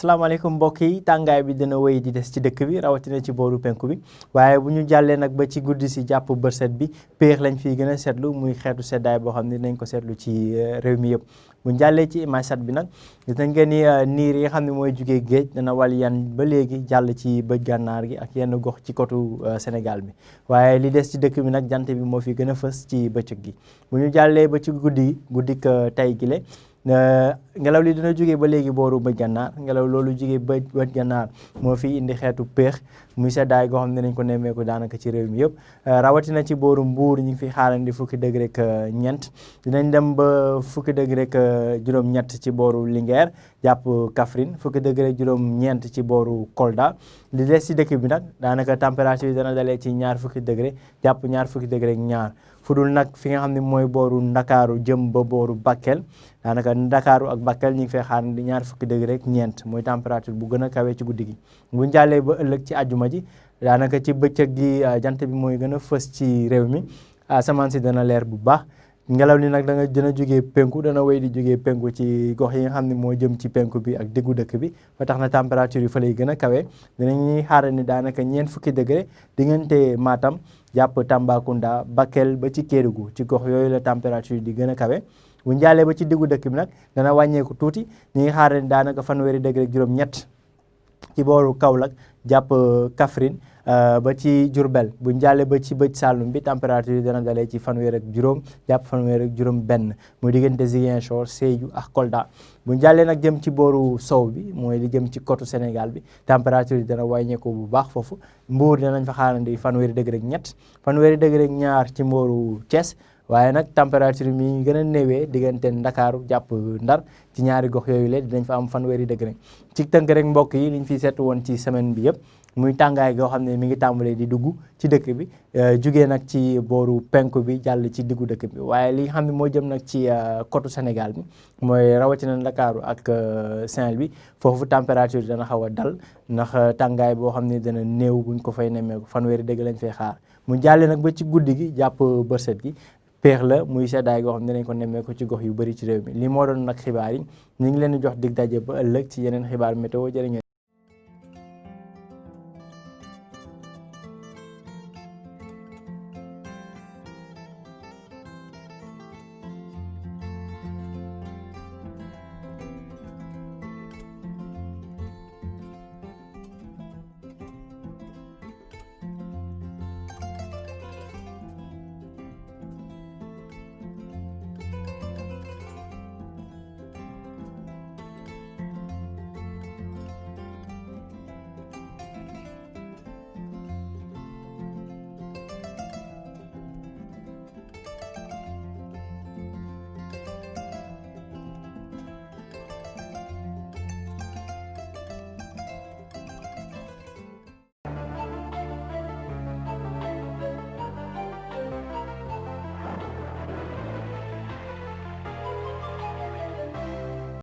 asalaamaaleykum mbokk yi tàngaay bi dina wéy di des ci dëkk bi rawatina ci booru penku bi waaye bu ñu jàllee nag ba ci guddi si jàpp bërset bi péex lañ fiy gën a seetlu muy xeetu seddaay boo xam ne dinañ ko seetlu ci réew mi yëpp. bu ñu jàllee ci image sat bi nag gis nañ ngeen ni niir yi nga xam ne mooy jugee géej dana wal yan ba léegi jàll ci bëj gànnaar gi ak yenn gox ci kotu Sénégal bi waaye li des ci dëkk bi nag jant bi moo fi gën a fës ci bëccëg gi. bu ñu jàllee ba ci guddik tey gile ngelaw li dina jógee ba léegi booru bëj gànnaar ngelaw loolu jógee bëj gànnaar moo fi indi xeetu péex muy seddaay goo xam ne nañ ko nemmeeku daanaka ci réew mi yëpp rawatina ci booru Mbuur ñu ngi fi xaarandi fukki degré ak ñeent dinañ dem ba fukki degré ak juróom-ñett ci booru Linguère jàpp Kaffrine fukki degré ak juróom-ñeent ci booru Kolda li des ci dëkk bi nag daanaka température yi dana dalee ci ñaar fukki degré jàpp ñaar fukki degré ak ñaar fudul nag fi nga xam ne mooy booru Ndakaaru jëm ba booru Bakel daanaka Ndakaaru ak Bakel ñu ngi fay xaar di ñaar fukki degré ak ñeent mooy température bu gën a kawe ci guddi gi. bu ñu jàllee ba ëllëg ci àjjuma ji daanaka ci bëccëg gi jant bi mooy gën a fës ci réew mi asamaan si dana leer bu baax ngelaw li nag dana jógee penku dana wéy di jógee penku ci gox yi nga xam ne moo jëm ci penku bi ak diggu dëkk bi ba tax na température yi fa lay gën a kawe dinañuy xaar ni daanaka ñeent fukki degré diggante Matam jàpp Tambacounda Bakel ba ci Kédougou ci gox yooyu la température yi di gën a kawe. bu ñu jàllee ba ci diggu dëkk bi nag dana wàññeeku tuuti ñu ngi xaar ne daanaka fanweeri degré juróom-ñett ci booru Kaolack jàpp Kaffrine ba ci Diourbel bu ñu jàllee ba ci bëj Saloum bi température yi dana dalee ci fanweer ak juróom jàpp fanweer ak juróom benn muy diggante Ziguinchor Sédhiou ak Kolda. bu ñu jàllee nag jëm ci booru sow bi mooy li jëm ci côté Sénégal bi température yi dana wàññeeku bu baax foofu Mbour danañ fa xaarandi fanweeri degré ak ñett fanweeri degré ak ñaar ci mbooru Thiès. waaye nag température mi ngi gën a néewee diggante Ndakaaru jàpp Ndar ci ñaari gox yooyu la dinañ fa am fanweeri degré ci tënk rek mbokk yi liñ fi seetu woon ci semaine bi yëpp muy tàngaay goo xam ne mi ngi tàmbalee di dugg ci dëkk bi jugee nag ci booru penku bi jàll ci diggu dëkk bi waaye li nga xam ne moo jëm nag ci côté Sénégal bi mooy rawatina Ndakaaru ak Saint-Louis foofu température yi dana xaw a dal ndax tàngaay boo xam ne dana néew buñ ko fay nemmeeku fanweeri degré lañ fay xaar mu jàllee nag ba ci guddi gi jàpp bërset gi péex la muy seddaay goo xam ne dinañ ko nemmeeku ci gox yu bëri ci réew mi li moo doon nag xibaar yi ñu ngi leen di jox dig daje ba ëllëg ci yeneen xibaar météo jërë ngeen